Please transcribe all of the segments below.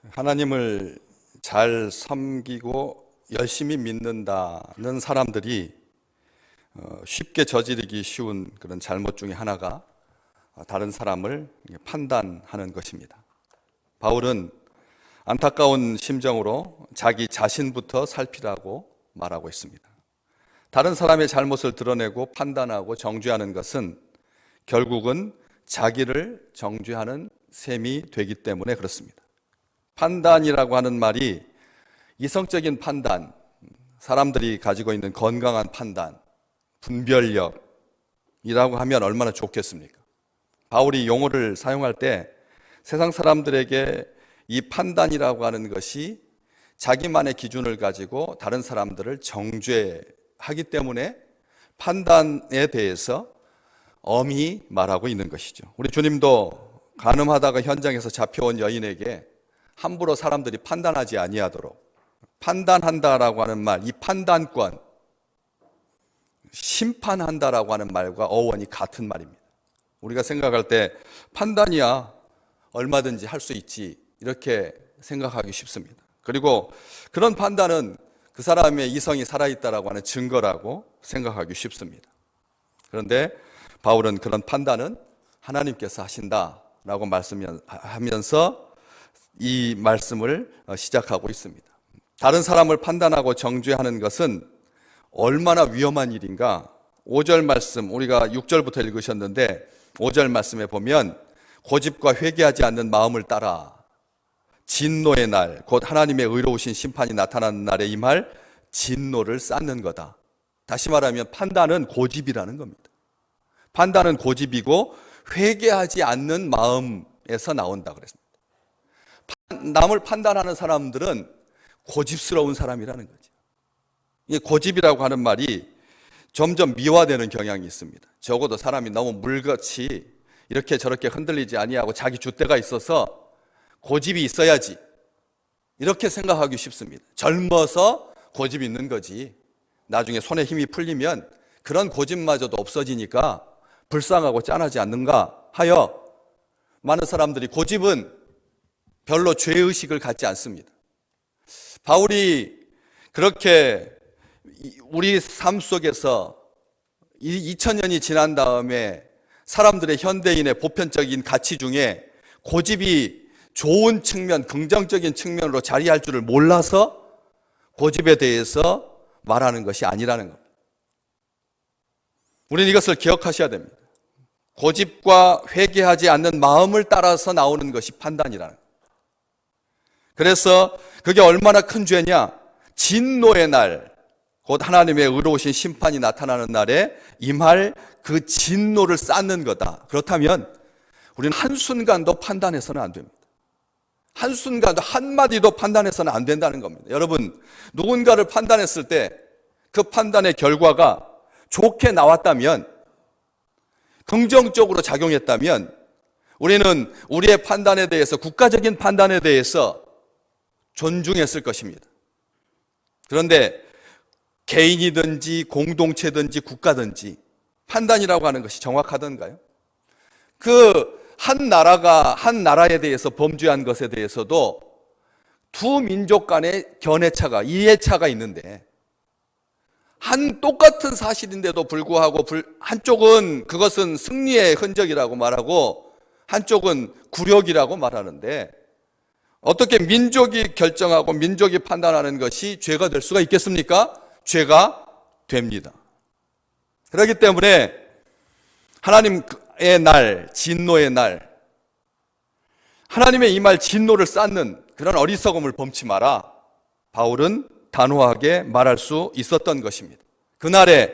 하나님을 잘 섬기고 열심히 믿는다는 사람들이 쉽게 저지르기 쉬운 그런 잘못 중에 하나가 다른 사람을 판단하는 것입니다. 바울은 안타까운 심정으로 자기 자신부터 살피라고 말하고 있습니다. 다른 사람의 잘못을 드러내고 판단하고 정죄하는 것은 결국은 자기를 정죄하는 셈이 되기 때문에 그렇습니다. 판단이라고 하는 말이 이성적인 판단, 사람들이 가지고 있는 건강한 판단, 분별력이라고 하면 얼마나 좋겠습니까? 바울이 용어를 사용할 때 세상 사람들에게 이 판단이라고 하는 것이 자기만의 기준을 가지고 다른 사람들을 정죄하기 때문에 판단에 대해서 엄히 말하고 있는 것이죠. 우리 주님도 간음하다가 현장에서 잡혀온 여인에게 함부로 사람들이 판단하지 아니하도록, 판단한다라고 하는 말, 이 판단권, 심판한다라고 하는 말과 어원이 같은 말입니다. 우리가 생각할 때 판단이야 얼마든지 할 수 있지 이렇게 생각하기 쉽습니다. 그리고 그런 판단은 그 사람의 이성이 살아있다라고 하는 증거라고 생각하기 쉽습니다. 그런데 바울은 그런 판단은 하나님께서 하신다라고 말씀하면서 이 말씀을 시작하고 있습니다. 다른 사람을 판단하고 정죄하는 것은 얼마나 위험한 일인가. 5절 말씀, 우리가 6절부터 읽으셨는데 5절 말씀에 보면 고집과 회개하지 않는 마음을 따라 진노의 날, 곧 하나님의 의로우신 심판이 나타나는 날에 임할 진노를 쌓는 거다. 다시 말하면 판단은 고집이라는 겁니다. 판단은 고집이고 회개하지 않는 마음에서 나온다 그랬습니다. 남을 판단하는 사람들은 고집스러운 사람이라는 거죠. 이 고집이라고 하는 말이 점점 미화되는 경향이 있습니다. 적어도 사람이 너무 물같이 이렇게 저렇게 흔들리지 아니하고 자기 줏대가 있어서 고집이 있어야지 이렇게 생각하기 쉽습니다. 젊어서 고집이 있는 거지 나중에 손에 힘이 풀리면 그런 고집마저도 없어지니까 불쌍하고 짠하지 않는가 하여 많은 사람들이 고집은 별로 죄의식을 갖지 않습니다. 바울이 그렇게 우리 삶 속에서 2000년이 지난 다음에 사람들의 현대인의 보편적인 가치 중에 고집이 좋은 측면, 긍정적인 측면으로 자리할 줄을 몰라서 고집에 대해서 말하는 것이 아니라는 겁니다. 우리는 이것을 기억하셔야 됩니다. 고집과 회개하지 않는 마음을 따라서 나오는 것이 판단이라는 겁니다. 그래서 그게 얼마나 큰 죄냐? 진노의 날, 곧 하나님의 의로우신 심판이 나타나는 날에 임할 그 진노를 쌓는 거다. 그렇다면 우리는 한순간도 판단해서는 안 됩니다. 한순간도 한마디도 판단해서는 안 된다는 겁니다. 여러분, 누군가를 판단했을 때 그 판단의 결과가 좋게 나왔다면, 긍정적으로 작용했다면 우리는 우리의 판단에 대해서, 국가적인 판단에 대해서 존중했을 것입니다. 그런데 개인이든지 공동체든지 국가든지 판단이라고 하는 것이 정확하던가요? 그 한 나라에 대해서 범죄한 것에 대해서도 두 민족 간의 견해차가, 이해차가 있는데 똑같은 사실인데도 불구하고 한쪽은 그것은 승리의 흔적이라고 말하고 한쪽은 굴욕이라고 말하는데 어떻게 민족이 결정하고 민족이 판단하는 것이 죄가 될 수가 있겠습니까? 죄가 됩니다. 그렇기 때문에 하나님의 날, 진노의 날, 하나님의 이 말 진노를 쌓는 그런 어리석음을 범치 마라. 바울은 단호하게 말할 수 있었던 것입니다. 그날에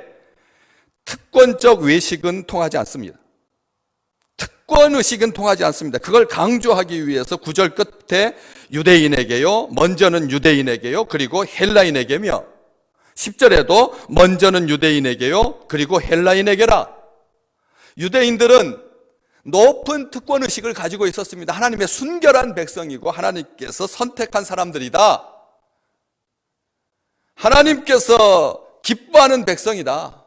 특권적 외식은 통하지 않습니다. 특권의식은 통하지 않습니다. 그걸 강조하기 위해서 9절 끝에 유대인에게요, 먼저는 유대인에게요, 그리고 헬라인에게며 10절에도 먼저는 유대인에게요, 그리고 헬라인에게라. 유대인들은 높은 특권의식을 가지고 있었습니다. 하나님의 순결한 백성이고 하나님께서 선택한 사람들이다. 하나님께서 기뻐하는 백성이다.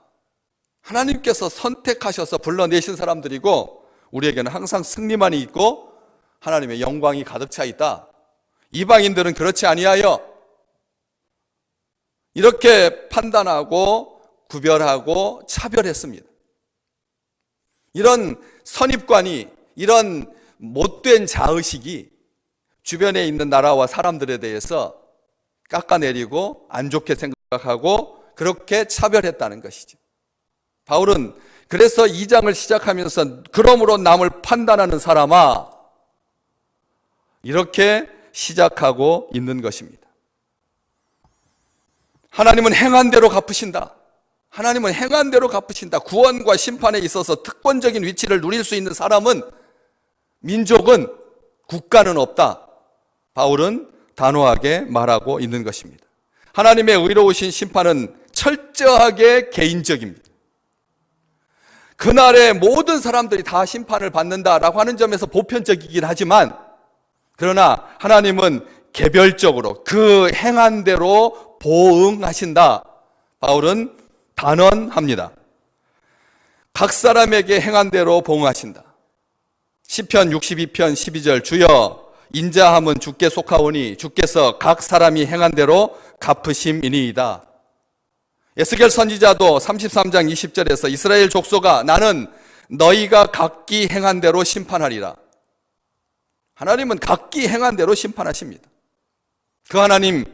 하나님께서 선택하셔서 불러내신 사람들이고 우리에게는 항상 승리만이 있고 하나님의 영광이 가득 차 있다. 이방인들은 그렇지 아니하여 이렇게 판단하고 구별하고 차별했습니다. 이런 선입관이, 이런 못된 자의식이 주변에 있는 나라와 사람들에 대해서 깎아내리고 안 좋게 생각하고 그렇게 차별했다는 것이죠. 바울은 그래서 2장을 시작하면서 그러므로 남을 판단하는 사람아, 이렇게 시작하고 있는 것입니다. 하나님은 행한 대로 갚으신다. 하나님은 행한 대로 갚으신다. 구원과 심판에 있어서 특권적인 위치를 누릴 수 있는 사람은, 민족은, 국가는 없다. 바울은 단호하게 말하고 있는 것입니다. 하나님의 의로우신 심판은 철저하게 개인적입니다. 그날의 모든 사람들이 다 심판을 받는다라고 하는 점에서 보편적이긴 하지만, 그러나 하나님은 개별적으로 그 행한 대로 보응하신다. 바울은 단언합니다. 각 사람에게 행한 대로 보응하신다. 시편 62편 12절, 주여 인자함은 주께 속하오니 주께서 각 사람이 행한 대로 갚으심이니이다. 에스겔 선지자도 33장 20절에서 이스라엘 족속아, 나는 너희가 각기 행한 대로 심판하리라. 하나님은 각기 행한 대로 심판하십니다. 그 하나님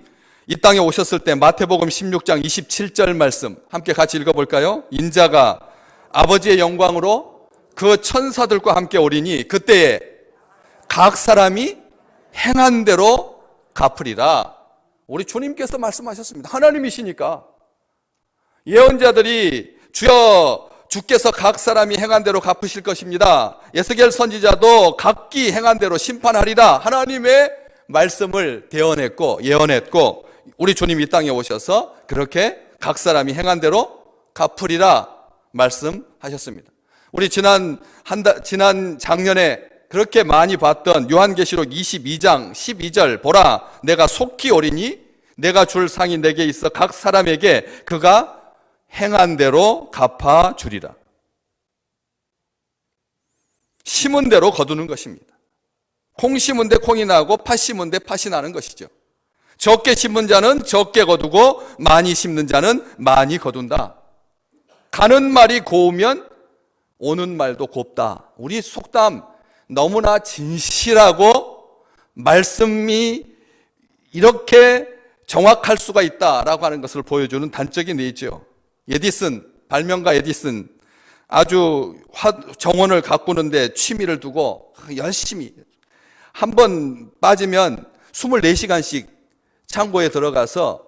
이 땅에 오셨을 때 마태복음 16장 27절 말씀 함께 같이 읽어볼까요? 인자가 아버지의 영광으로 그 천사들과 함께 오리니 그때에 각 사람이 행한 대로 갚으리라. 우리 주님께서 말씀하셨습니다. 하나님이시니까 예언자들이 주여 주께서 각 사람이 행한 대로 갚으실 것입니다. 에스겔 선지자도 각기 행한 대로 심판하리라. 하나님의 말씀을 대언했고 예언했고, 우리 주님 이 땅에 오셔서 그렇게 각 사람이 행한 대로 갚으리라 말씀하셨습니다. 우리 지난 작년에 그렇게 많이 봤던 요한계시록 22장 12절, 보라 내가 속히 오리니 내가 줄 상이 내게 있어 각 사람에게 그가 행한 대로 갚아주리라. 심은 대로 거두는 것입니다. 콩 심은 데 콩이 나고 팥 심은 데 팥이 나는 것이죠. 적게 심은 자는 적게 거두고 많이 심는 자는 많이 거둔다. 가는 말이 고우면 오는 말도 곱다. 우리 속담 너무나 진실하고 말씀이 이렇게 정확할 수가 있다라고 하는 것을 보여주는 단적인 예죠. 발명가 에디슨 아주 정원을 가꾸는데 취미를 두고 열심히 한 번 빠지면 24시간씩 창고에 들어가서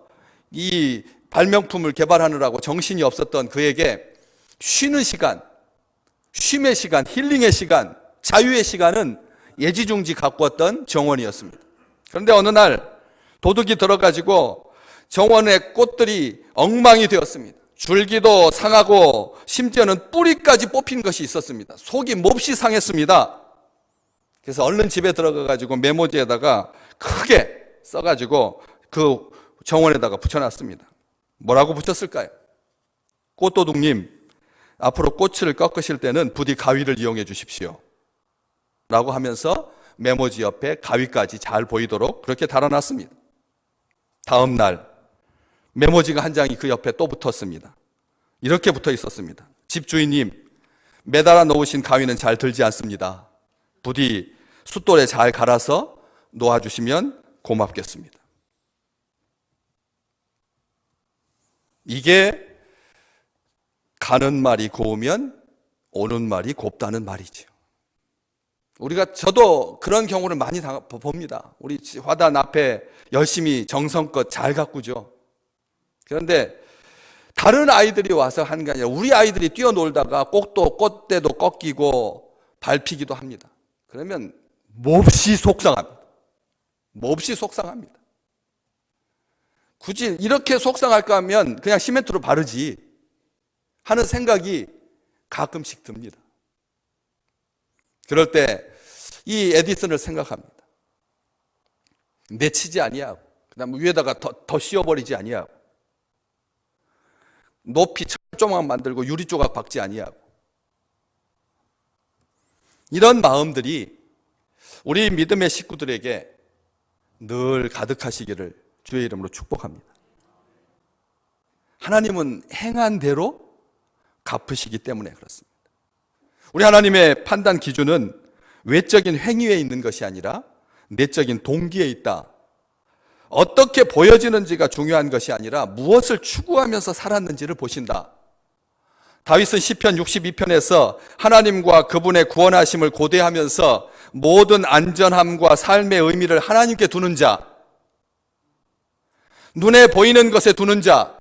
이 발명품을 개발하느라고 정신이 없었던 그에게 쉬는 시간, 쉼의 시간, 힐링의 시간, 자유의 시간은 예지중지 가꾸었던 정원이었습니다. 그런데 어느 날 도둑이 들어가지고 정원의 꽃들이 엉망이 되었습니다. 줄기도 상하고 심지어는 뿌리까지 뽑힌 것이 있었습니다. 속이 몹시 상했습니다. 그래서 얼른 집에 들어가가지고 메모지에다가 크게 써가지고 그 정원에다가 붙여놨습니다. 뭐라고 붙였을까요? 꽃도둑님, 앞으로 꽃을 꺾으실 때는 부디 가위를 이용해 주십시오 라고 하면서 메모지 옆에 가위까지 잘 보이도록 그렇게 달아놨습니다. 다음 날 메모지가 한 장이 그 옆에 또 붙었습니다. 이렇게 붙어 있었습니다. 집주인님, 매달아 놓으신 가위는 잘 들지 않습니다. 부디 숫돌에 잘 갈아서 놓아주시면 고맙겠습니다. 이게 가는 말이 고우면 오는 말이 곱다는 말이죠. 저도 그런 경우를 많이 봅니다. 우리 화단 앞에 열심히 정성껏 잘 가꾸죠. 그런데 다른 아이들이 와서 하는 게 아니라 우리 아이들이 뛰어놀다가 꽃대도 꺾이고 밟히기도 합니다. 그러면 몹시 속상합니다. 몹시 속상합니다. 굳이 이렇게 속상할까 하면 그냥 시멘트로 바르지 하는 생각이 가끔씩 듭니다. 그럴 때 이 에디슨을 생각합니다. 맺히지 아니하고 그다음에 위에다가 더 씌워버리지 아니하고 높이 철조망 만들고 유리 조각 박지 아니하고, 이런 마음들이 우리 믿음의 식구들에게 늘 가득하시기를 주의 이름으로 축복합니다. 하나님은 행한 대로 갚으시기 때문에 그렇습니다. 우리 하나님의 판단 기준은 외적인 행위에 있는 것이 아니라 내적인 동기에 있다. 어떻게 보여지는지가 중요한 것이 아니라 무엇을 추구하면서 살았는지를 보신다. 다윗은 시편 62편에서 하나님과 그분의 구원하심을 고대하면서 모든 안전함과 삶의 의미를 하나님께 두는 자, 눈에 보이는 것에 두는 자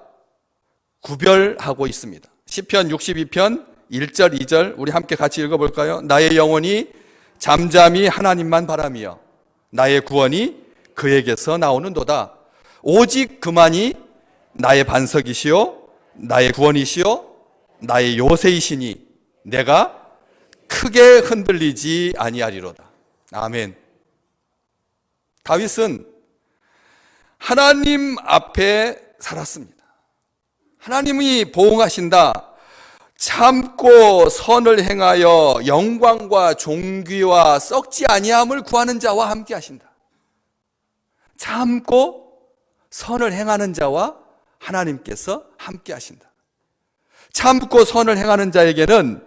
구별하고 있습니다. 시편 62편 1절 2절 우리 함께 같이 읽어볼까요? 나의 영혼이 잠잠히 하나님만 바라며 나의 구원이 그에게서 나오는도다. 오직 그만이 나의 반석이시요 나의 구원이시요 나의 요새이시니 내가 크게 흔들리지 아니하리로다. 아멘. 다윗은 하나님 앞에 살았습니다. 하나님이 보응하신다. 참고 선을 행하여 영광과 존귀와 썩지 아니함을 구하는 자와 함께 하신다. 참고 선을 행하는 자와 하나님께서 함께 하신다. 참고 선을 행하는 자에게는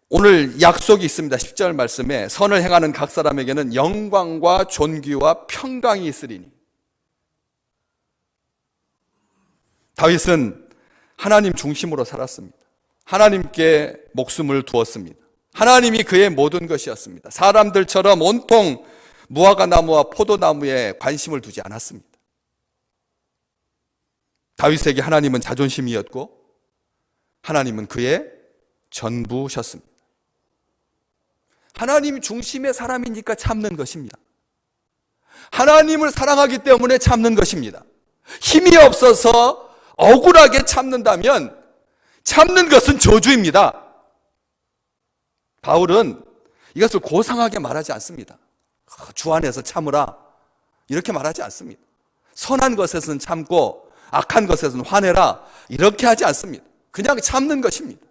오늘 약속이 있습니다. 10절 말씀에 선을 행하는 각 사람에게는 영광과 존귀와 평강이 있으리니. 다윗은 하나님 중심으로 살았습니다. 하나님께 목숨을 두었습니다. 하나님이 그의 모든 것이었습니다. 사람들처럼 온통 무화과나무와 포도나무에 관심을 두지 않았습니다. 다윗에게 하나님은 자존심이었고 하나님은 그의 전부셨습니다. 하나님 중심의 사람이니까 참는 것입니다. 하나님을 사랑하기 때문에 참는 것입니다. 힘이 없어서 억울하게 참는다면 참는 것은 저주입니다. 바울은 이것을 고상하게 말하지 않습니다. 주 안에서 참으라 이렇게 말하지 않습니다. 선한 것에서는 참고 악한 것에서는 화내라 이렇게 하지 않습니다. 그냥 참는 것입니다.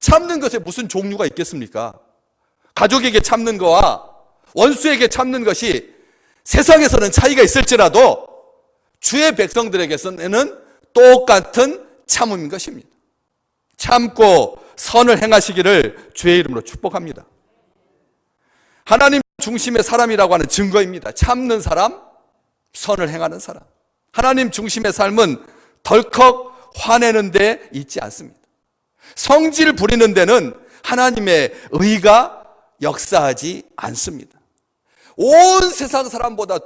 참는 것에 무슨 종류가 있겠습니까? 가족에게 참는 거와 원수에게 참는 것이 세상에서는 차이가 있을지라도 주의 백성들에게서는 똑같은 참음인 것입니다. 참고 선을 행하시기를 주의 이름으로 축복합니다. 하나님 중심의 사람이라고 하는 증거입니다. 참는 사람, 선을 행하는 사람. 하나님 중심의 삶은 덜컥 화내는 데 있지 않습니다. 성질 부리는 데는 하나님의 의가 역사하지 않습니다. 온 세상 사람보다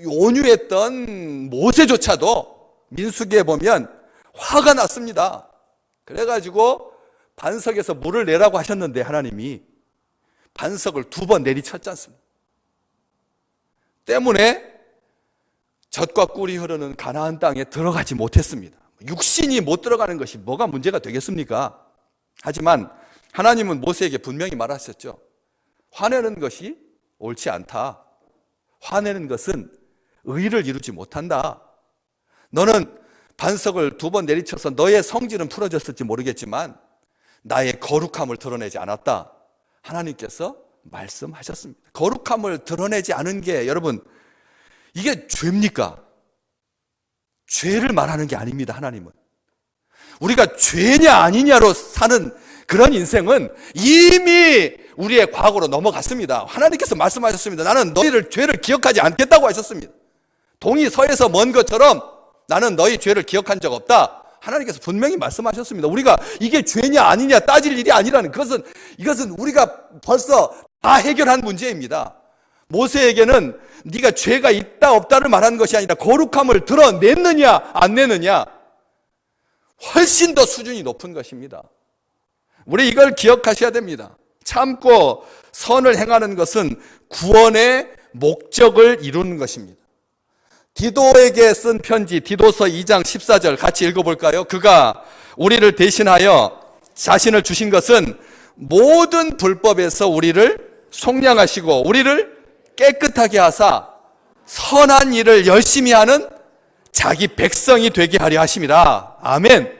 온유했던 모세조차도 민수기에 보면 화가 났습니다. 그래가지고 반석에서 물을 내라고 하셨는데 하나님이 반석을 2번 내리쳤지 않습니까? 때문에 젖과 꿀이 흐르는 가나안 땅에 들어가지 못했습니다. 육신이 못 들어가는 것이 뭐가 문제가 되겠습니까? 하지만 하나님은 모세에게 분명히 말하셨죠. 화내는 것이 옳지 않다. 화내는 것은 의를 이루지 못한다. 너는 반석을 2번 내리쳐서 너의 성질은 풀어졌을지 모르겠지만 나의 거룩함을 드러내지 않았다. 하나님께서 말씀하셨습니다. 거룩함을 드러내지 않은 게 여러분 이게 죄입니까? 죄를 말하는 게 아닙니다. 하나님은 우리가 죄냐 아니냐로 사는 그런 인생은 이미 우리의 과거로 넘어갔습니다. 하나님께서 말씀하셨습니다. 나는 너희를 죄를 기억하지 않겠다고 하셨습니다. 동이 서에서 먼 것처럼 나는 너희 죄를 기억한 적 없다. 하나님께서 분명히 말씀하셨습니다. 우리가 이게 죄냐 아니냐 따질 일이 아니라는 이것은 우리가 벌써 다 해결한 문제입니다. 모세에게는 네가 죄가 있다 없다를 말하는 것이 아니라 거룩함을 드러냈느냐 안 내느냐 훨씬 더 수준이 높은 것입니다. 우리 이걸 기억하셔야 됩니다. 참고 선을 행하는 것은 구원의 목적을 이루는 것입니다. 디도에게 쓴 편지 디도서 2장 14절 같이 읽어볼까요? 그가 우리를 대신하여 자신을 주신 것은 모든 불법에서 우리를 속량하시고 우리를 깨끗하게 하사 선한 일을 열심히 하는 자기 백성이 되게 하려 하심이라. 아멘.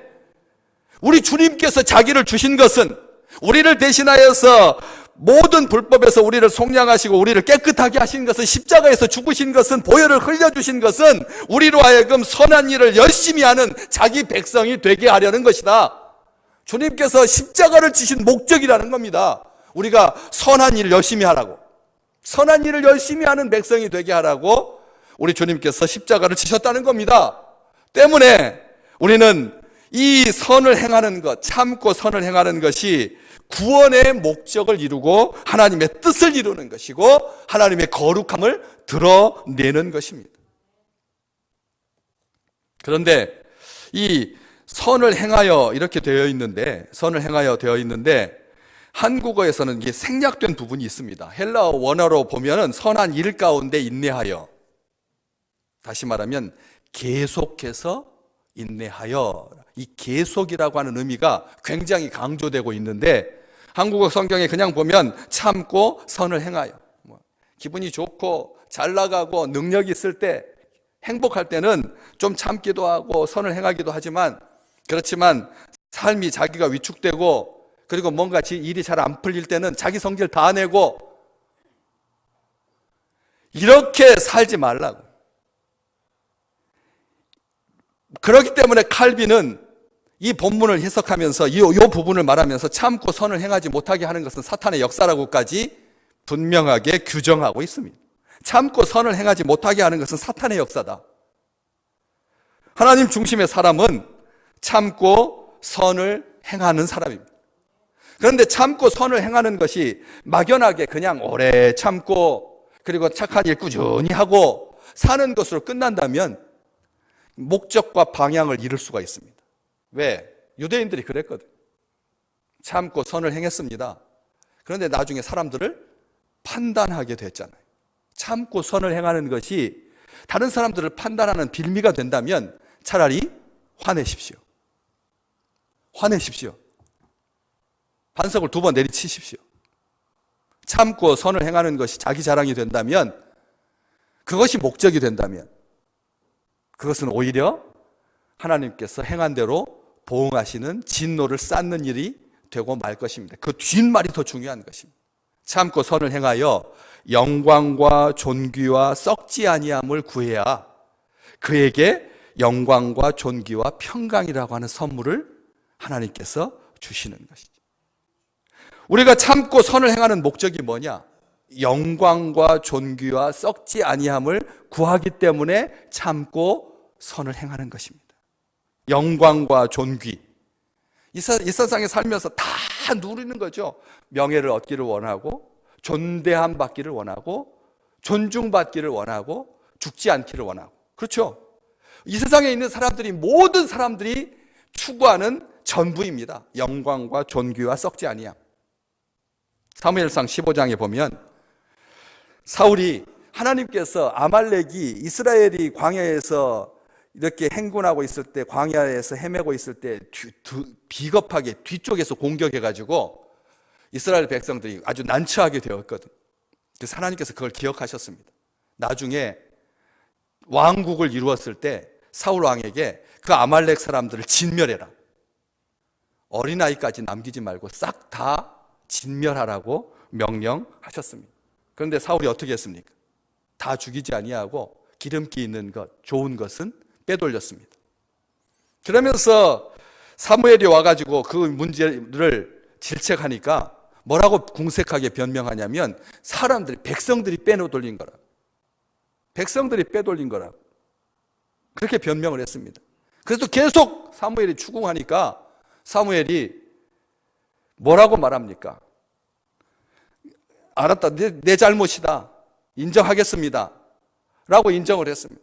우리 주님께서 자기를 주신 것은 우리를 대신하여서 모든 불법에서 우리를 속량하시고 우리를 깨끗하게 하신 것은, 십자가에서 죽으신 것은, 보혈을 흘려주신 것은 우리로 하여금 선한 일을 열심히 하는 자기 백성이 되게 하려는 것이다. 주님께서 십자가를 지신 목적이라는 겁니다. 우리가 선한 일을 열심히 하라고, 선한 일을 열심히 하는 백성이 되게 하라고 우리 주님께서 십자가를 지셨다는 겁니다. 때문에 우리는 이 선을 행하는 것, 참고 선을 행하는 것이 구원의 목적을 이루고 하나님의 뜻을 이루는 것이고 하나님의 거룩함을 드러내는 것입니다. 그런데 이 선을 행하여 이렇게 되어 있는데, 선을 행하여 되어 있는데 한국어에서는 이게 생략된 부분이 있습니다. 헬라어 원어로 보면은 선한 일 가운데 인내하여, 다시 말하면 계속해서 인내하여, 이 계속이라고 하는 의미가 굉장히 강조되고 있는데 한국어 성경에 그냥 보면 참고 선을 행하여, 기분이 좋고 잘 나가고 능력이 있을 때, 행복할 때는 좀 참기도 하고 선을 행하기도 하지만, 그렇지만 삶이 자기가 위축되고 그리고 뭔가 일이 잘 안 풀릴 때는 자기 성질 다 내고, 이렇게 살지 말라고. 그렇기 때문에 칼빈은 이 본문을 해석하면서 이 부분을 말하면서 참고 선을 행하지 못하게 하는 것은 사탄의 역사라고까지 분명하게 규정하고 있습니다. 참고 선을 행하지 못하게 하는 것은 사탄의 역사다. 하나님 중심의 사람은 참고 선을 행하는 사람입니다. 그런데 참고 선을 행하는 것이 막연하게 그냥 오래 참고 그리고 착한 일 꾸준히 하고 사는 것으로 끝난다면 목적과 방향을 잃을 수가 있습니다. 왜? 유대인들이 그랬거든. 참고 선을 행했습니다. 그런데 나중에 사람들을 판단하게 됐잖아요. 참고 선을 행하는 것이 다른 사람들을 판단하는 빌미가 된다면 차라리 화내십시오. 화내십시오. 반석을 2번 내리치십시오. 참고 선을 행하는 것이 자기 자랑이 된다면, 그것이 목적이 된다면 그것은 오히려 하나님께서 행한 대로 보응하시는 진노를 쌓는 일이 되고 말 것입니다. 그 뒷말이 더 중요한 것입니다. 참고 선을 행하여 영광과 존귀와 썩지 아니함을 구해야 그에게 영광과 존귀와 평강이라고 하는 선물을 하나님께서 주시는 것이죠. 우리가 참고 선을 행하는 목적이 뭐냐? 영광과 존귀와 썩지 아니함을 구하기 때문에 참고 선을 행하는 것입니다. 영광과 존귀, 이 세상에 살면서 다 누리는 거죠. 명예를 얻기를 원하고, 존대함 받기를 원하고, 존중받기를 원하고, 죽지 않기를 원하고, 그렇죠? 이 세상에 있는 사람들이, 모든 사람들이 추구하는 전부입니다. 영광과 존귀와 썩지 아니함. 사무엘상 15장에 보면 사울이, 하나님께서 아말렉이 이스라엘이 광야에서 이렇게 행군하고 있을 때, 광야에서 헤매고 있을 때 비겁하게 뒤쪽에서 공격해가지고 이스라엘 백성들이 아주 난처하게 되었거든. 그래서 하나님께서 그걸 기억하셨습니다. 나중에 왕국을 이루었을 때 사울 왕에게 그 아말렉 사람들을 진멸해라, 어린아이까지 남기지 말고 싹 다 진멸하라고 명령하셨습니다. 그런데 사울이 어떻게 했습니까? 다 죽이지 아니하고 기름기 있는 것, 좋은 것은 빼돌렸습니다. 그러면서 사무엘이 와가지고 그 문제를 질책하니까 뭐라고 궁색하게 변명하냐면, 사람들이, 백성들이 빼돌린 거라. 백성들이 빼돌린 거라. 그렇게 변명을 했습니다. 그래서 계속 사무엘이 추궁하니까 사무엘이 뭐라고 말합니까? 알았다, 내 잘못이다, 인정하겠습니다 라고 인정을 했습니다.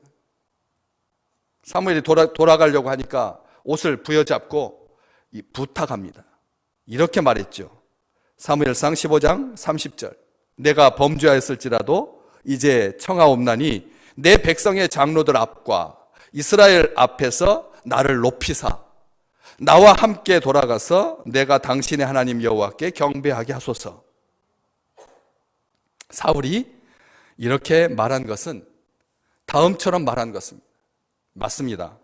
사무엘이 돌아가려고 하니까 옷을 부여잡고 부탁합니다. 이렇게 말했죠. 사무엘상 15장 30절. 내가 범죄하였을지라도 이제 청하옵나니 내 백성의 장로들 앞과 이스라엘 앞에서 나를 높이사 나와 함께 돌아가서 내가 당신의 하나님 여호와께 경배하게 하소서. 사울이 이렇게 말한 것은 다음처럼 말한 것입니다. 맞습니다.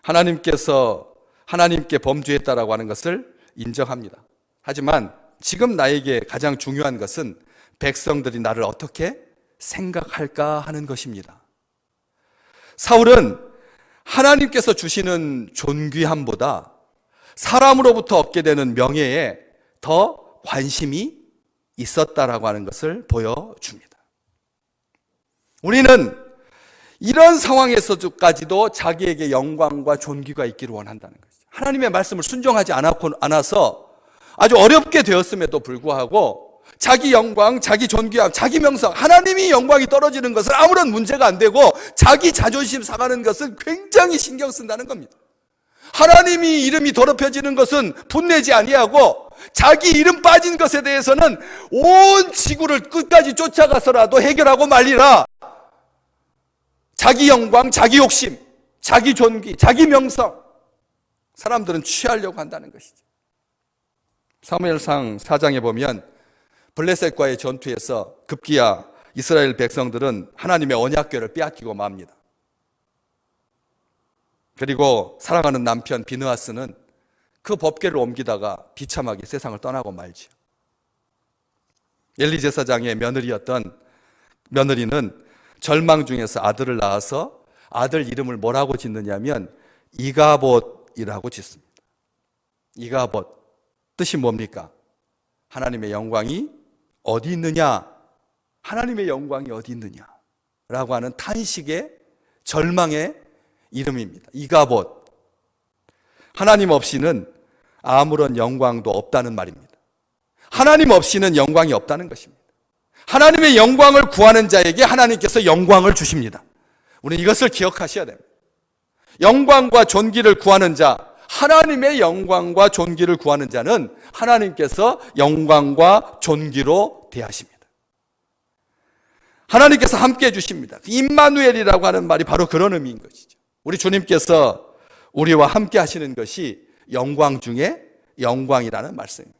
하나님께 범죄했다라고 하는 것을 인정합니다. 하지만 지금 나에게 가장 중요한 것은 백성들이 나를 어떻게 생각할까 하는 것입니다. 사울은 하나님께서 주시는 존귀함보다 사람으로부터 얻게 되는 명예에 더 관심이 있었다라고 하는 것을 보여줍니다. 우리는 이런 상황에서까지도 자기에게 영광과 존귀가 있기를 원한다는 거죠. 하나님의 말씀을 순종하지 않아서 아주 어렵게 되었음에도 불구하고 자기 영광, 자기 존귀함, 자기 명성, 하나님이 영광이 떨어지는 것은 아무런 문제가 안 되고 자기 자존심 상하는 것은 굉장히 신경 쓴다는 겁니다. 하나님이 이름이 더럽혀지는 것은 분내지 아니하고 자기 이름 빠진 것에 대해서는 온 지구를 끝까지 쫓아가서라도 해결하고 말리라. 자기 영광, 자기 욕심, 자기 존귀, 자기 명성, 사람들은 취하려고 한다는 것이죠. 사무엘상 4장에 보면 블레셋과의 전투에서 급기야 이스라엘 백성들은 하나님의 언약궤를 빼앗기고 맙니다. 그리고 사랑하는 남편 비느하스는 그 법궤를 옮기다가 비참하게 세상을 떠나고 말죠. 엘리 제사장의 며느리는 절망 중에서 아들을 낳아서 아들 이름을 뭐라고 짓느냐면 이가봇이라고 짓습니다. 이가봇, 뜻이 뭡니까? 하나님의 영광이 어디 있느냐? 하나님의 영광이 어디 있느냐? 라고 하는 탄식의 절망의 이름입니다. 이가봇. 하나님 없이는 아무런 영광도 없다는 말입니다. 하나님 없이는 영광이 없다는 것입니다. 하나님의 영광을 구하는 자에게 하나님께서 영광을 주십니다. 우리는 이것을 기억하셔야 됩니다. 영광과 존귀를 구하는 자, 하나님의 영광과 존귀를 구하는 자는 하나님께서 영광과 존귀로 대하십니다. 하나님께서 함께 해주십니다. 임마누엘이라고 하는 말이 바로 그런 의미인 것이죠. 우리 주님께서 우리와 함께 하시는 것이 영광 중에 영광이라는 말씀입니다.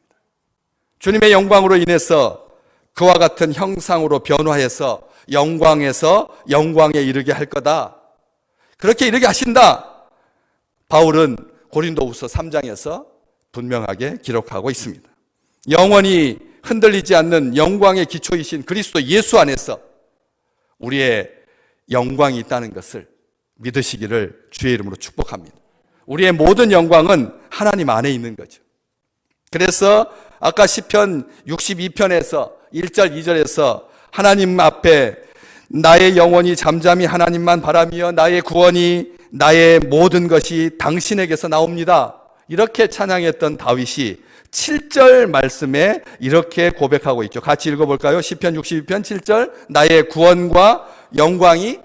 주님의 영광으로 인해서 그와 같은 형상으로 변화해서 영광에서 영광에 이르게 할 거다. 그렇게 이르게 하신다. 바울은 고린도후서 3장에서 분명하게 기록하고 있습니다. 영원히 흔들리지 않는 영광의 기초이신 그리스도 예수 안에서 우리의 영광이 있다는 것을 믿으시기를 주의 이름으로 축복합니다. 우리의 모든 영광은 하나님 안에 있는 거죠. 그래서 아까 시편 62편에서 1절 2절에서 하나님 앞에 나의 영혼이 잠잠히 하나님만 바라며 나의 구원이 나의 모든 것이 당신에게서 나옵니다. 이렇게 찬양했던 다윗이 7절 말씀에 이렇게 고백하고 있죠. 같이 읽어볼까요? 시편 62편 7절 나의 구원과 영광이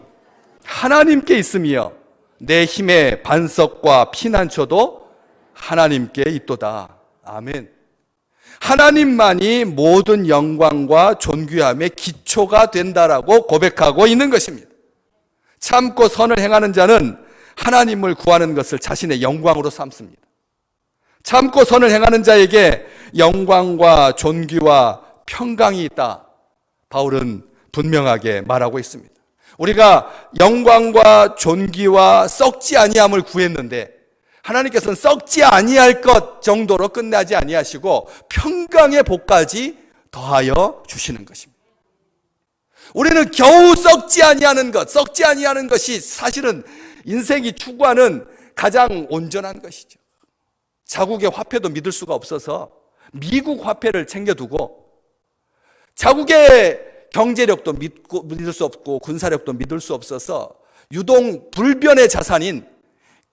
하나님께 있으며 내 힘의 반석과 피난처도 하나님께 있도다. 아멘. 하나님만이 모든 영광과 존귀함의 기초가 된다라고 고백하고 있는 것입니다. 참고 선을 행하는 자는 하나님을 구하는 것을 자신의 영광으로 삼습니다. 참고 선을 행하는 자에게 영광과 존귀와 평강이 있다. 바울은 분명하게 말하고 있습니다. 우리가 영광과 존귀와 썩지 아니함을 구했는데 하나님께서는 썩지 아니할 것 정도로 끝나지 아니하시고 평강의 복까지 더하여 주시는 것입니다. 우리는 겨우 썩지 아니하는 것, 썩지 아니하는 것이 사실은 인생이 추구하는 가장 온전한 것이죠. 자국의 화폐도 믿을 수가 없어서 미국 화폐를 챙겨두고 자국의 경제력도 믿을 수 없고 군사력도 믿을 수 없어서 유동 불변의 자산인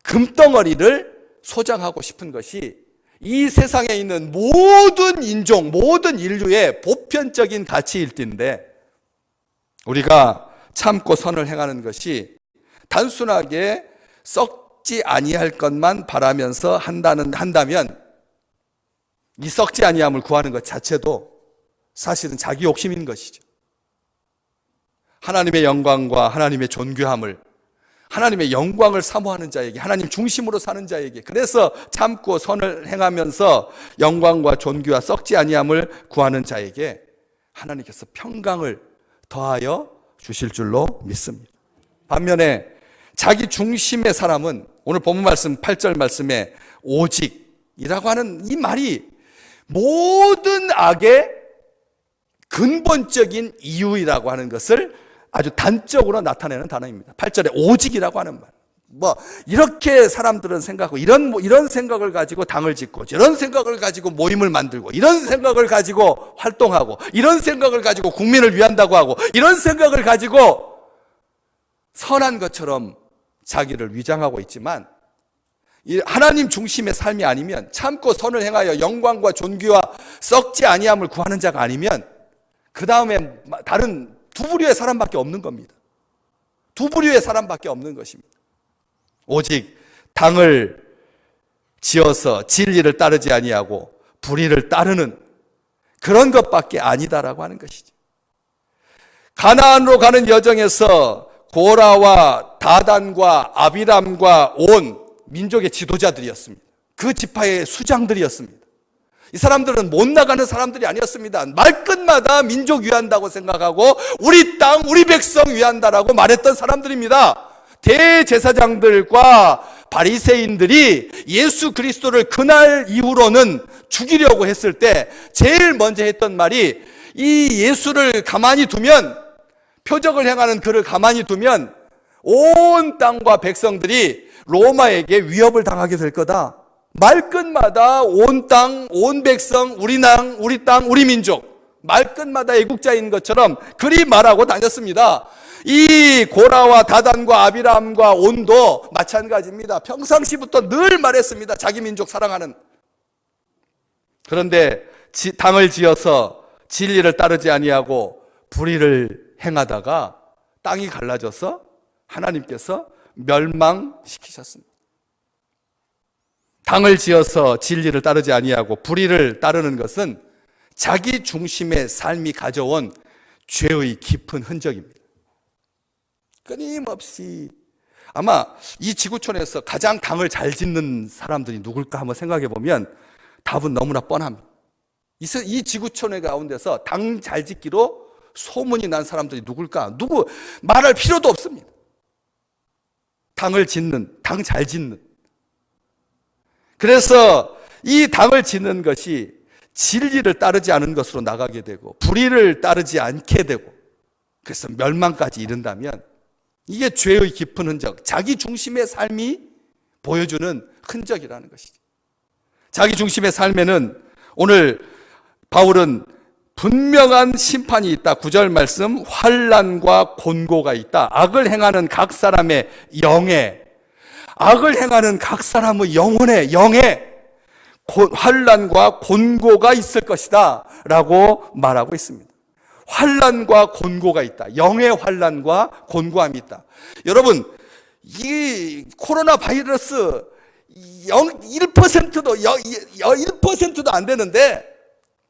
금덩어리를 소장하고 싶은 것이 이 세상에 있는 모든 인종, 모든 인류의 보편적인 가치일 텐데 우리가 참고 선을 행하는 것이 단순하게 썩지 아니할 것만 바라면서 한다면 이 썩지 아니함을 구하는 것 자체도 사실은 자기 욕심인 것이죠. 하나님의 영광과 하나님의 존귀함을 하나님의 영광을 사모하는 자에게 하나님 중심으로 사는 자에게 그래서 참고 선을 행하면서 영광과 존귀와 썩지 아니함을 구하는 자에게 하나님께서 평강을 더하여 주실 줄로 믿습니다. 반면에 자기 중심의 사람은 오늘 본문 말씀 8절 말씀에 오직이라고 하는 이 말이 모든 악의 근본적인 이유라고 하는 것을 아주 단적으로 나타내는 단어입니다. 8절에 오직이라고 하는 말. 이렇게 사람들은 생각하고, 이런 생각을 가지고 당을 짓고, 이런 생각을 가지고 모임을 만들고, 이런 생각을 가지고 활동하고, 이런 생각을 가지고 국민을 위한다고 하고, 이런 생각을 가지고 선한 것처럼 자기를 위장하고 있지만, 하나님 중심의 삶이 아니면, 참고 선을 행하여 영광과 존귀와 썩지 아니함을 구하는 자가 아니면, 그 다음에 다른 두 부류의 사람밖에 없는 겁니다. 두 부류의 사람밖에 없는 것입니다. 오직 당을 지어서 진리를 따르지 아니하고 불의를 따르는 그런 것밖에 아니다라고 하는 것이죠. 가나안으로 가는 여정에서 고라와 다단과 아비람과 온 민족의 지도자들이었습니다. 그 지파의 수장들이었습니다. 이 사람들은 못 나가는 사람들이 아니었습니다. 말끝마다 민족 위한다고 생각하고 우리 땅, 우리 백성 위한다라고 말했던 사람들입니다. 대제사장들과 바리새인들이 예수 그리스도를 그날 이후로는 죽이려고 했을 때 제일 먼저 했던 말이, 이 예수를 가만히 두면, 표적을 행하는 그를 가만히 두면 온 땅과 백성들이 로마에게 위협을 당하게 될 거다. 말끝마다 온 땅, 온 백성, 우리 땅, 우리 민족, 말끝마다 애국자인 것처럼 그리 말하고 다녔습니다. 이 고라와 다단과 아비람과 온도 마찬가지입니다. 평상시부터 늘 말했습니다. 자기 민족 사랑하는. 그런데 당을 지어서 진리를 따르지 아니하고 불의를 행하다가 땅이 갈라져서 하나님께서 멸망시키셨습니다. 당을 지어서 진리를 따르지 아니하고 불의를 따르는 것은 자기 중심의 삶이 가져온 죄의 깊은 흔적입니다. 끊임없이, 아마 이 지구촌에서 가장 당을 잘 짓는 사람들이 누굴까 한번 생각해 보면 답은 너무나 뻔합니다. 이 지구촌의 가운데서 당 잘 짓기로 소문이 난 사람들이 누굴까? 말할 필요도 없습니다. 당을 짓는, 당 잘 짓는. 그래서 이 당을 짓는 것이 진리를 따르지 않은 것으로 나가게 되고 불의를 따르지 않게 되고, 그래서 멸망까지 이른다면 이게 죄의 깊은 흔적, 자기 중심의 삶이 보여주는 흔적이라는 것이죠. 자기 중심의 삶에는 오늘 바울은 분명한 심판이 있다. 9절 말씀, 환난과 곤고가 있다. 악을 행하는 각 사람의 영에, 악을 행하는 각 사람의 영에 환난과 곤고가 있을 것이다 라고 말하고 있습니다. 환난과 곤고가 있다. 영의 환난과 곤고함이 있다. 여러분, 이 코로나 바이러스 1%도 안 되는데,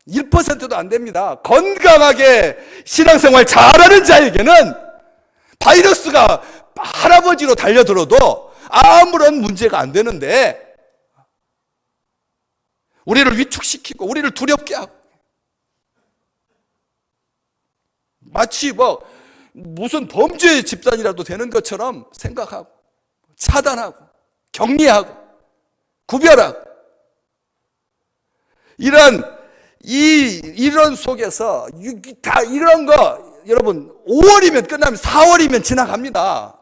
1%도 안 됩니다. 건강하게 신앙생활 잘하는 자에게는 바이러스가 할아버지로 달려들어도 아무런 문제가 안 되는데, 우리를 위축시키고 우리를 두렵게 하고, 마치 무슨 범죄 집단이라도 되는 것처럼 생각하고 차단하고 격리하고 구별하고, 이런 속에서 다 이런 거, 여러분 5월이면 끝나면 4월이면 지나갑니다.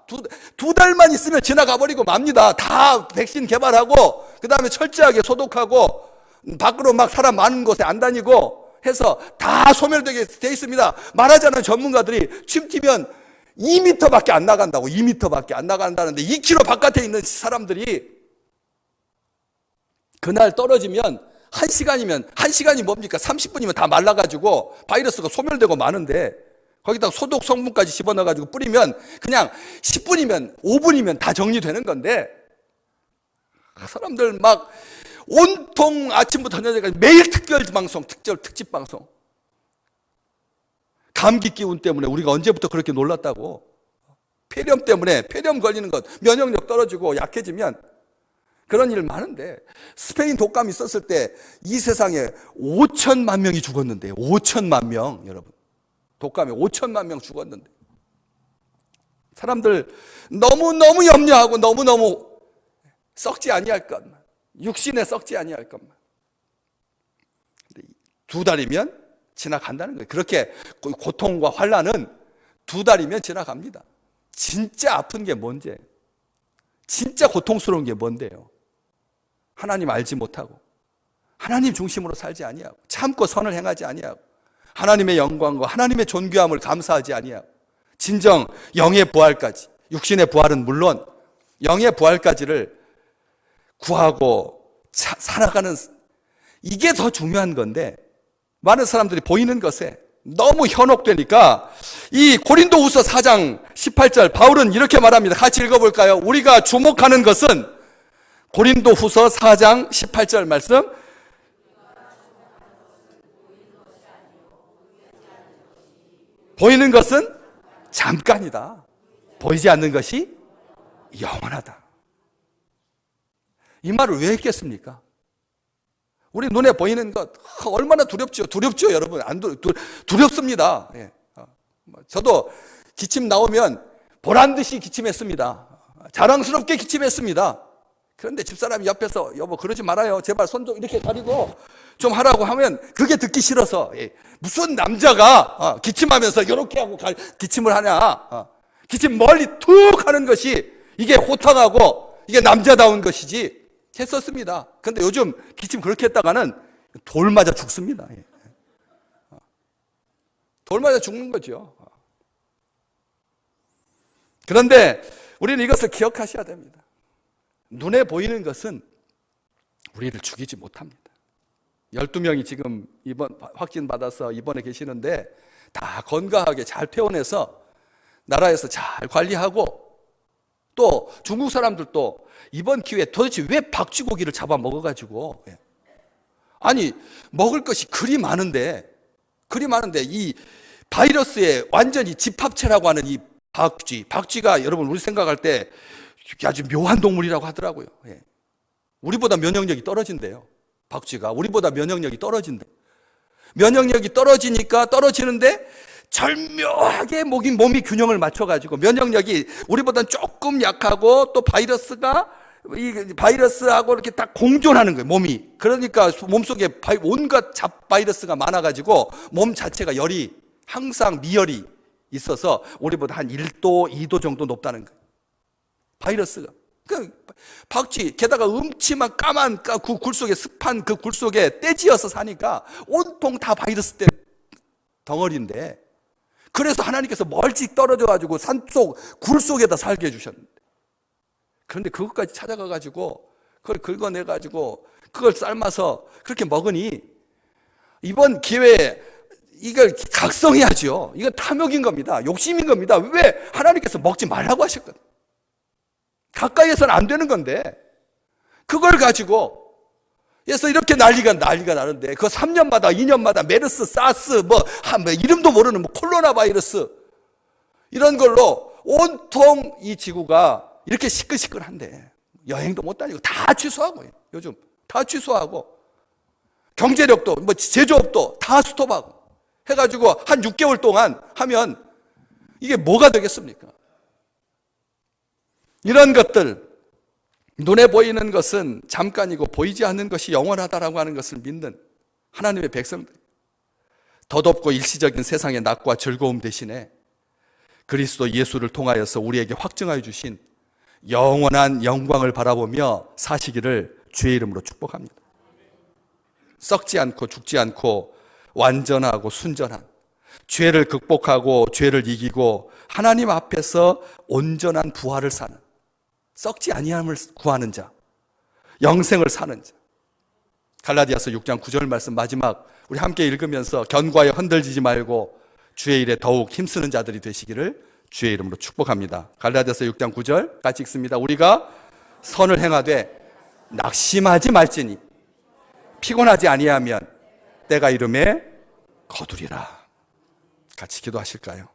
두 달만 있으면 지나가 버리고 맙니다. 다 백신 개발하고 그 다음에 철저하게 소독하고 밖으로 막 사람 많은 곳에 안 다니고 해서 다 소멸되게 돼 있습니다. 말하자면 전문가들이 침 튀면 2m밖에 안 나간다고, 2m밖에 안 나간다는데 2km 바깥에 있는 사람들이 그날 떨어지면 1시간이 뭡니까? 30분이면 다 말라가지고 바이러스가 소멸되고 마는데, 거기다가 소독 성분까지 집어넣어가지고 뿌리면 그냥 10분이면 5분이면 다 정리되는 건데, 사람들 막 온통 아침부터 저녁까지 매일 특집 방송. 감기 기운 때문에 우리가 언제부터 그렇게 놀랐다고. 폐렴 때문에, 폐렴 걸리는 것, 면역력 떨어지고 약해지면 그런 일 많은데, 스페인 독감 있었을 때 이 세상에 5천만 명이 죽었는데, 5천만 명, 여러분. 독감에 5천만 명 죽었는데, 사람들 너무너무 염려하고 너무너무 썩지 아니할 것만, 육신에 썩지 아니할 것만. 2달이면 지나간다는 거예요. 그렇게 고통과 환난은 2달이면 지나갑니다. 진짜 아픈 게 뭔지, 진짜 고통스러운 게 뭔데요? 하나님 알지 못하고 하나님 중심으로 살지 아니하고 참고 선을 행하지 아니하고 하나님의 영광과 하나님의 존귀함을 감사하지 아니하고 진정 영의 부활까지, 육신의 부활은 물론 영의 부활까지를 구하고 살아가는, 이게 더 중요한 건데 많은 사람들이 보이는 것에 너무 현혹되니까 이 고린도후서 4장 18절 바울은 이렇게 말합니다. 같이 읽어볼까요? 우리가 주목하는 것은, 고린도후서 4장 18절 말씀, 보이는 것은 잠깐이다. 보이지 않는 것이 영원하다. 이 말을 왜 했겠습니까? 우리 눈에 보이는 것 얼마나 두렵죠. 두렵죠, 여러분. 안 두렵습니다. 예. 저도 기침 나오면 보란 듯이 기침했습니다. 자랑스럽게 기침했습니다. 그런데 집사람이 옆에서 여보 그러지 말아요. 제발 손 좀 이렇게 가리고 좀 하라고 하면 그게 듣기 싫어서, 무슨 남자가 기침하면서 이렇게 하고 기침을 하냐. 기침 멀리 툭 하는 것이 이게 호탕하고 이게 남자다운 것이지 했었습니다. 그런데 요즘 기침 그렇게 했다가는 돌 맞아 죽습니다. 돌 맞아 죽는 거죠. 그런데 우리는 이것을 기억하셔야 됩니다. 눈에 보이는 것은 우리를 죽이지 못합니다. 12명이 지금 이번 확진 받아서 입원해 계시는데 다 건강하게 잘 퇴원해서 나라에서 잘 관리하고, 또 중국 사람들도 이번 기회에 도대체 왜 박쥐고기를 잡아 먹어가지고, 아니 먹을 것이 그리 많은데 이 바이러스의 완전히 집합체라고 하는 이 박쥐가 여러분 우리 생각할 때 아주 묘한 동물이라고 하더라고요. 우리보다 면역력이 떨어진대요. 박쥐가 우리보다 면역력이 떨어진대. 면역력이 떨어지는데 절묘하게 몸이 균형을 맞춰가지고 면역력이 우리보다는 조금 약하고, 또 바이러스하고 이렇게 딱 공존하는 거예요, 몸이. 그러니까 몸속에 온갖 바이러스가 많아가지고 몸 자체가 항상 미열이 있어서 우리보다 한 1도, 2도 정도 높다는 거예요, 바이러스가. 박쥐, 게다가 음침한 까만 그 굴 속에, 습한 그 굴 속에 떼지어서 사니까 온통 다 바이러스 덩어리인데, 그래서 하나님께서 멀찍 떨어져가지고 산속 굴 속에다 살게 해주셨는데, 그런데 그것까지 찾아가가지고 그걸 긁어내가지고 그걸 삶아서 그렇게 먹으니 이번 기회에 이걸 각성해야죠. 이건 탐욕인 겁니다. 욕심인 겁니다. 왜? 하나님께서 먹지 말라고 하셨거든요. 가까이에서는 안 되는 건데 그걸 가지고 그래서 이렇게 난리가 나는데, 그 3년마다 2년마다 메르스, 사스, 이름도 모르는 콜로나 바이러스, 이런 걸로 온통 이 지구가 이렇게 시끌시끌한데 여행도 못 다니고 다 취소하고, 요즘 다 취소하고, 경제력도 제조업도 다 스톱하고 해가지고 한 6개월 동안 하면 이게 뭐가 되겠습니까? 이런 것들, 눈에 보이는 것은 잠깐이고 보이지 않는 것이 영원하다라고 하는 것을 믿는 하나님의 백성들, 덧없고 일시적인 세상의 낙과 즐거움 대신에 그리스도 예수를 통하여서 우리에게 확증하여 주신 영원한 영광을 바라보며 사시기를 주의 이름으로 축복합니다. 썩지 않고 죽지 않고 완전하고 순전한, 죄를 극복하고 죄를 이기고 하나님 앞에서 온전한 부활을 사는, 썩지 아니함을 구하는 자, 영생을 사는 자. 갈라디아서 6장 9절 말씀 마지막 우리 함께 읽으면서 견고하여 흔들리지 말고 주의 일에 더욱 힘쓰는 자들이 되시기를 주의 이름으로 축복합니다. 갈라디아서 6장 9절 같이 읽습니다. 우리가 선을 행하되 낙심하지 말지니 피곤하지 아니하면 때가 이름에 거두리라. 같이 기도하실까요?